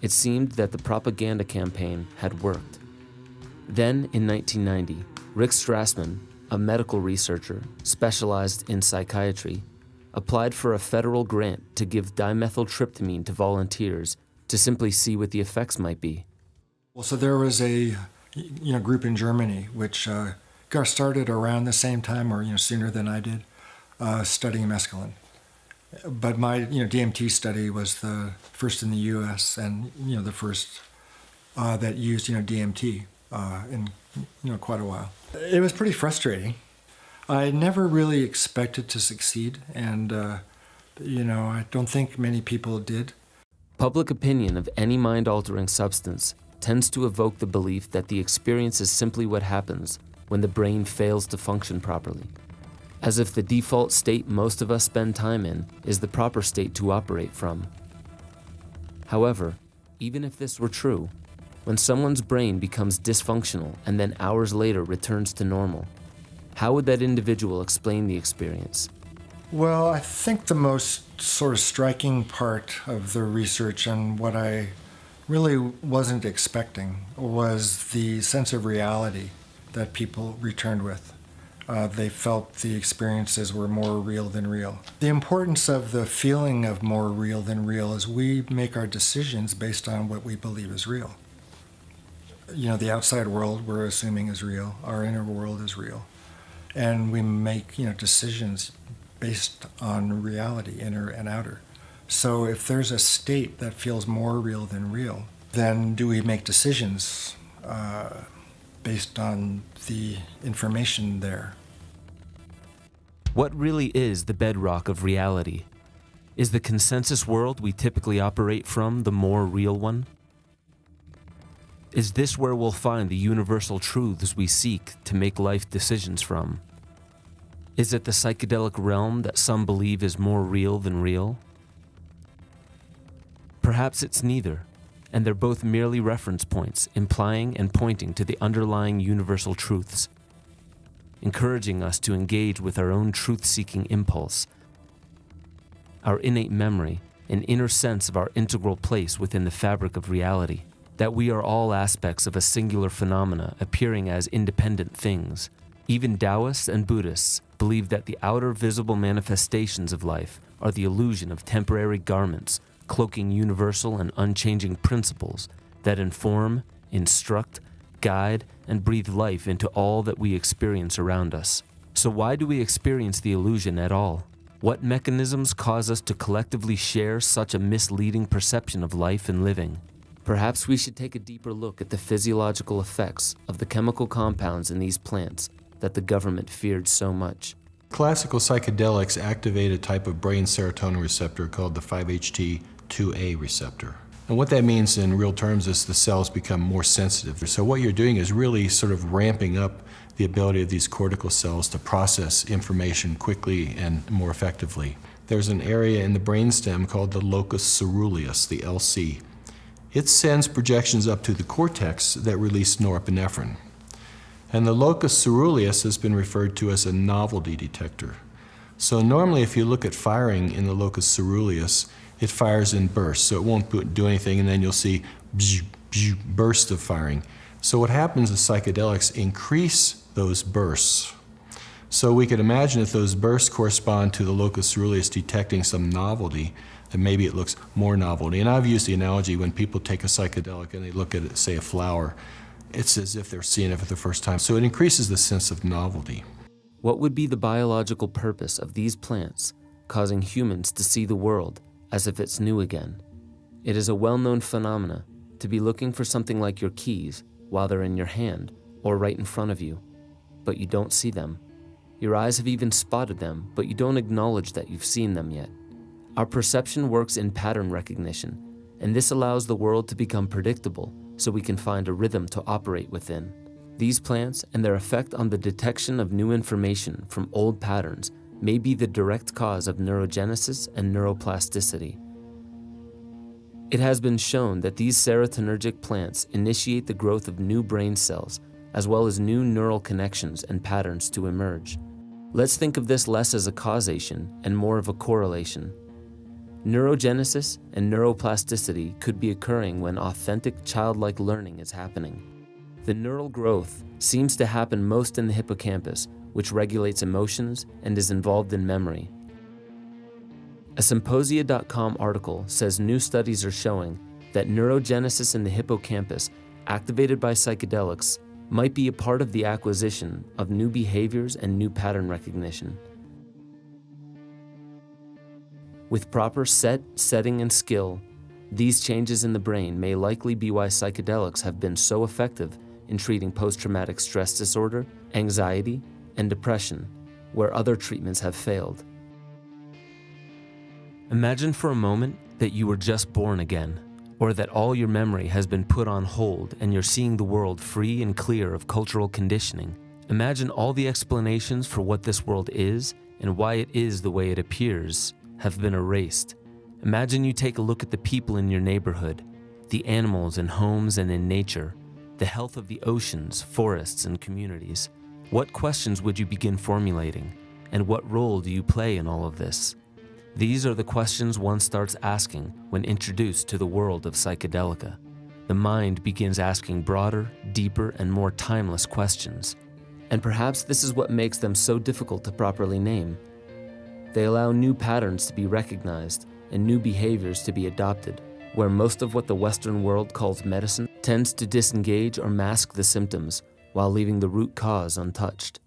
It seemed that the propaganda campaign had worked. Then, in 1990, Rick Strassman, a medical researcher specialized in psychiatry, applied for a federal grant to give dimethyltryptamine to volunteers to simply see what the effects might be. Well, so there was a group in Germany which got started around the same time or sooner than I did, studying mescaline. But my DMT study was the first in the U.S. and the first that used DMT in quite a while. It was pretty frustrating. I never really expected to succeed, and I don't think many people did. Public opinion of any mind-altering substance tends to evoke the belief that the experience is simply what happens when the brain fails to function properly, as if the default state most of us spend time in is the proper state to operate from. However, even if this were true, when someone's brain becomes dysfunctional and then hours later returns to normal, how would that individual explain the experience? Well, I think the most sort of striking part of the research and what I really wasn't expecting was the sense of reality that people returned with. They felt the experiences were more real than real. The importance of the feeling of more real than real is we make our decisions based on what we believe is real. The outside world we're assuming is real, our inner world is real. And we make decisions based on reality, inner and outer. So if there's a state that feels more real than real, then do we make decisions based on the information there? What really is the bedrock of reality? Is the consensus world we typically operate from the more real one? Is this where we'll find the universal truths we seek to make life decisions from? Is it the psychedelic realm that some believe is more real than real? Perhaps it's neither, and they're both merely reference points implying and pointing to the underlying universal truths, encouraging us to engage with our own truth-seeking impulse, our innate memory, an inner sense of our integral place within the fabric of reality, that we are all aspects of a singular phenomena appearing as independent things. Even Taoists and Buddhists believe that the outer visible manifestations of life are the illusion of temporary garments, cloaking universal and unchanging principles that inform, instruct, guide, and breathe life into all that we experience around us. So why do we experience the illusion at all? What mechanisms cause us to collectively share such a misleading perception of life and living? Perhaps we should take a deeper look at the physiological effects of the chemical compounds in these plants that the government feared so much. Classical psychedelics activate a type of brain serotonin receptor called the 5-HT2A receptor. And what that means in real terms is the cells become more sensitive. So what you're doing is really sort of ramping up the ability of these cortical cells to process information quickly and more effectively. There's an area in the brainstem called the locus ceruleus, the LC. It sends projections up to the cortex that release norepinephrine. And the locus ceruleus has been referred to as a novelty detector. So normally if you look at firing in the locus ceruleus, it fires in bursts, so it won't do anything, and then you'll see bursts of firing. So what happens is psychedelics increase those bursts. So we could imagine if those bursts correspond to the locus ceruleus detecting some novelty, then maybe it looks more novelty. And I've used the analogy when people take a psychedelic and they look at it, say a flower, it's as if they're seeing it for the first time. So it increases the sense of novelty. What would be the biological purpose of these plants causing humans to see the world as if it's new again? It is a well-known phenomena to be looking for something like your keys while they're in your hand or right in front of you, but you don't see them. Your eyes have even spotted them, but you don't acknowledge that you've seen them yet. Our perception works in pattern recognition, and this allows the world to become predictable so we can find a rhythm to operate within. These plants and their effect on the detection of new information from old patterns may be the direct cause of neurogenesis and neuroplasticity. It has been shown that these serotonergic plants initiate the growth of new brain cells, as well as new neural connections and patterns to emerge. Let's think of this less as a causation and more of a correlation. Neurogenesis and neuroplasticity could be occurring when authentic childlike learning is happening. The neural growth seems to happen most in the hippocampus, which regulates emotions and is involved in memory. A Symposia.com article says new studies are showing that neurogenesis in the hippocampus, activated by psychedelics, might be a part of the acquisition of new behaviors and new pattern recognition. With proper setting, and skill, these changes in the brain may likely be why psychedelics have been so effective in treating post-traumatic stress disorder, anxiety, and depression, where other treatments have failed. Imagine for a moment that you were just born again, or that all your memory has been put on hold and you're seeing the world free and clear of cultural conditioning. Imagine all the explanations for what this world is and why it is the way it appears have been erased. Imagine you take a look at the people in your neighborhood, the animals in homes and in nature, the health of the oceans, forests, and communities. What questions would you begin formulating? And what role do you play in all of this? These are the questions one starts asking when introduced to the world of Psychedelica. The mind begins asking broader, deeper, and more timeless questions. And perhaps this is what makes them so difficult to properly name. They allow new patterns to be recognized and new behaviors to be adopted, where most of what the Western world calls medicine tends to disengage or mask the symptoms while leaving the root cause untouched.